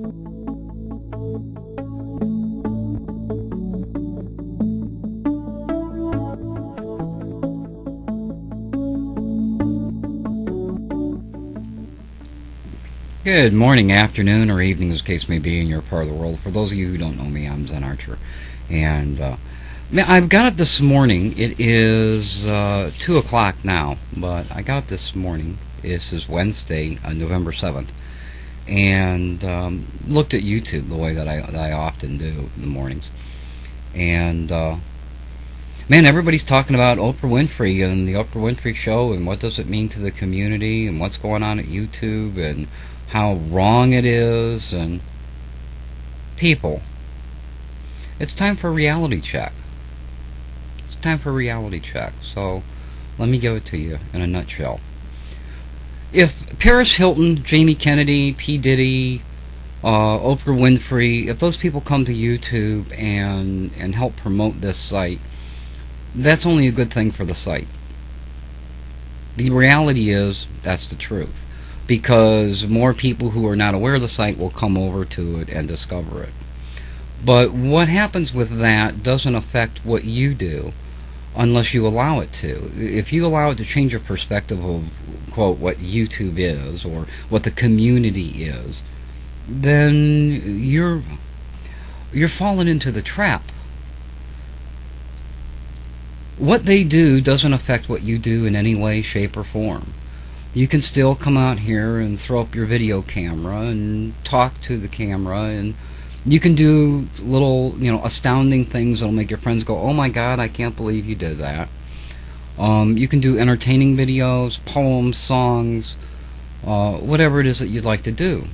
Good morning, afternoon, or evening, as the case may be in your part of the world. For those of you who don't know me, I'm Zen Archer. And I've got up this morning. It is 2 o'clock now, but I got up this morning. This is Wednesday, November 7th. And looked at YouTube the way that I often do in the mornings. And man, everybody's talking about Oprah Winfrey and the Oprah Winfrey Show and what does it mean to the community and what's going on at YouTube and how wrong it is. And people, it's time for a reality check. It's time for a reality check. So let me give it to you in a nutshell. If Paris Hilton, Jamie Kennedy, P. Diddy, Oprah Winfrey, if those people come to YouTube and help promote this site, that's only a good thing for the site. The reality is, that's the truth. Because more people who are not aware of the site will come over to it and discover it. But what happens with that doesn't affect what you do unless you allow it to. If you allow it to change your perspective of, quote, what YouTube is or what the community is, then you're falling into the trap. What they do doesn't affect what you do in any way, shape, or form. You can still come out here and throw up your video camera and talk to the camera, and you can do little, astounding things that'll make your friends go, "Oh my God, I can't believe you did that." You can do entertaining videos, poems, songs, whatever it is that you'd like to do.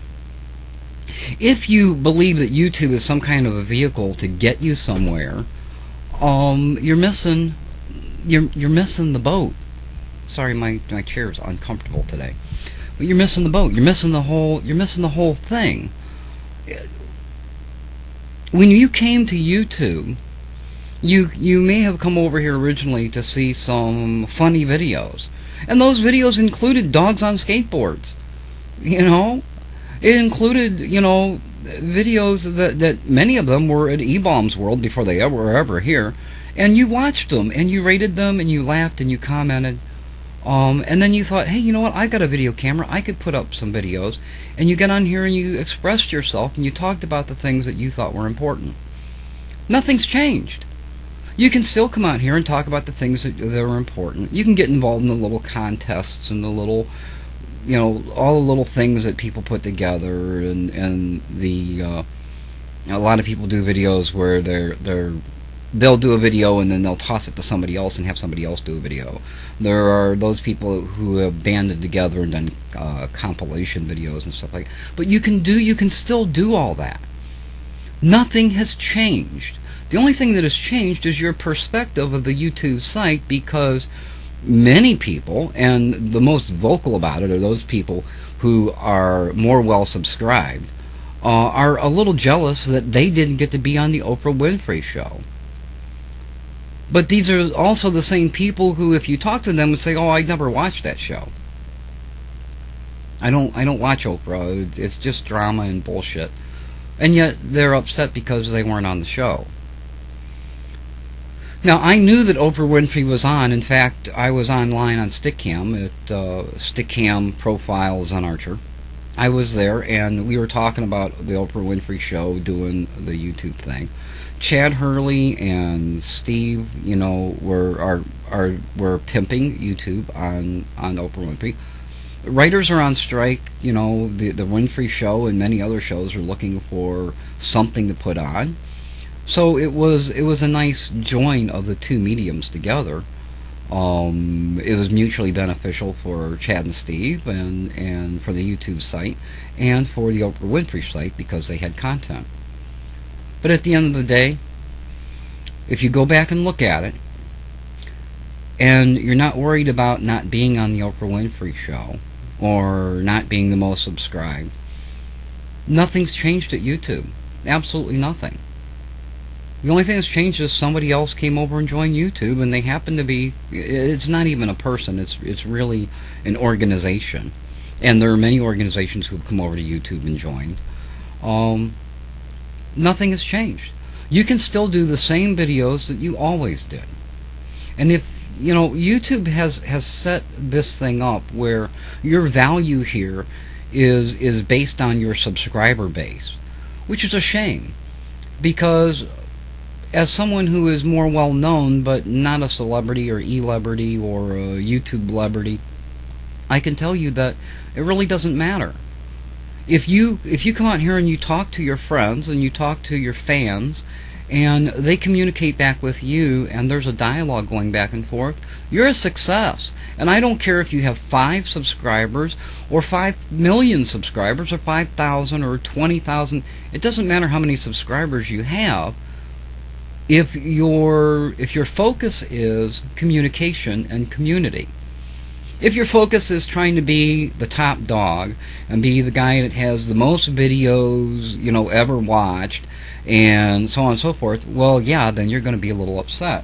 If you believe that YouTube is some kind of a vehicle to get you somewhere, you're missing the boat. Sorry, my chair is uncomfortable today, but you're missing the boat. You're missing the whole thing. When you came to YouTube, you may have come over here originally to see some funny videos, and those videos included dogs on skateboards. It included videos that many of them were at E-Bomb's World before they were ever here, and you watched them and you rated them and you laughed and you commented. And then you thought, hey, you know what, I've got a video camera, I could put up some videos, and you got on here and you expressed yourself and you talked about the things that you thought were important. Nothing's changed. You can still come out here and talk about the things that are important. You can get involved in the little contests and the little, all the little things that people put together, and a lot of people do videos where they'll do a video and then they'll toss it to somebody else and have somebody else do a video. There are those people who have banded together and done compilation videos and stuff like that. But you can still do all that. Nothing has changed. The only thing that has changed is your perspective of the YouTube site, because many people, and the most vocal about it are those people who are more well subscribed, are a little jealous that they didn't get to be on the Oprah Winfrey Show. But these are also the same people who, if you talk to them, would say, "Oh, I never watched that show. I don't watch Oprah. It's just drama and bullshit." And yet they're upset because they weren't on the show. Now, I knew that Oprah Winfrey was on. In fact, I was online on Stickcam at Stickcam profile Zen Archer. I was there, and we were talking about the Oprah Winfrey Show, doing the YouTube thing. Chad Hurley and Steve, were pimping YouTube on Oprah Winfrey. Writers are on strike. The Winfrey Show and many other shows are looking for something to put on. So it was a nice join of the two mediums together. It was mutually beneficial for Chad and Steve, and for the YouTube site, and for the Oprah Winfrey site, because they had content. But at the end of the day, if you go back and look at it, and you're not worried about not being on the Oprah Winfrey Show, or not being the most subscribed, nothing's changed at YouTube. Absolutely nothing. The only thing that's changed is somebody else came over and joined YouTube, and they happen to be, it's not even a person, it's really an organization. And there are many organizations who have come over to YouTube and joined. Um, Nothing has changed. You can still do the same videos that you always did. And if YouTube has set this thing up where your value here is based on your subscriber base, which is a shame, because as someone who is more well known but not a celebrity or e-lebrity or a YouTube celebrity, I can tell you that it really doesn't matter. If you come out here and you talk to your friends and you talk to your fans and they communicate back with you and there's a dialogue going back and forth, you're a success. And I don't care if you have 5 subscribers or 5 million subscribers or 5,000 or 20,000. It doesn't matter how many subscribers you have. If your focus is communication and community. If your focus is trying to be the top dog and be the guy that has the most videos, ever watched, and so on and so forth, well, yeah, then you're going to be a little upset.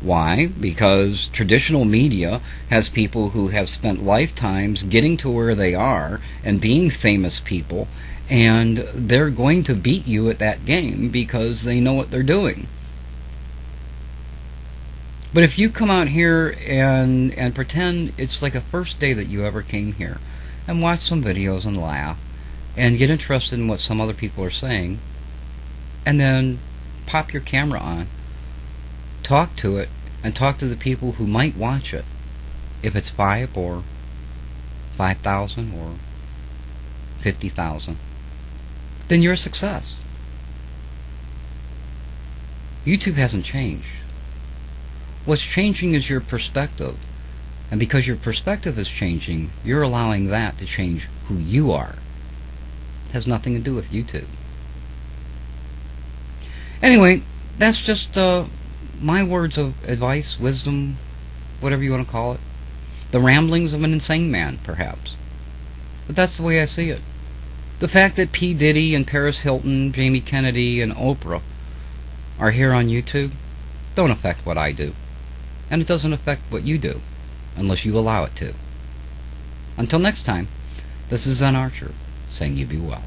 Why? Because traditional media has people who have spent lifetimes getting to where they are and being famous people, and they're going to beat you at that game because they know what they're doing. But if you come out here and pretend it's like the first day that you ever came here and watch some videos and laugh and get interested in what some other people are saying and then pop your camera on, talk to it, and talk to the people who might watch it, if it's 5 or 5,000 or 50,000, then you're a success. YouTube hasn't changed. What's changing is your perspective. And because your perspective is changing, you're allowing that to change who you are. It has nothing to do with YouTube. Anyway, that's just my words of advice, wisdom, whatever you want to call it. The ramblings of an insane man, perhaps. But that's the way I see it. The fact that P. Diddy and Paris Hilton, Jamie Kennedy, and Oprah are here on YouTube don't affect what I do. And it doesn't affect what you do, unless you allow it to. Until next time, this is Zen Archer, saying you be well.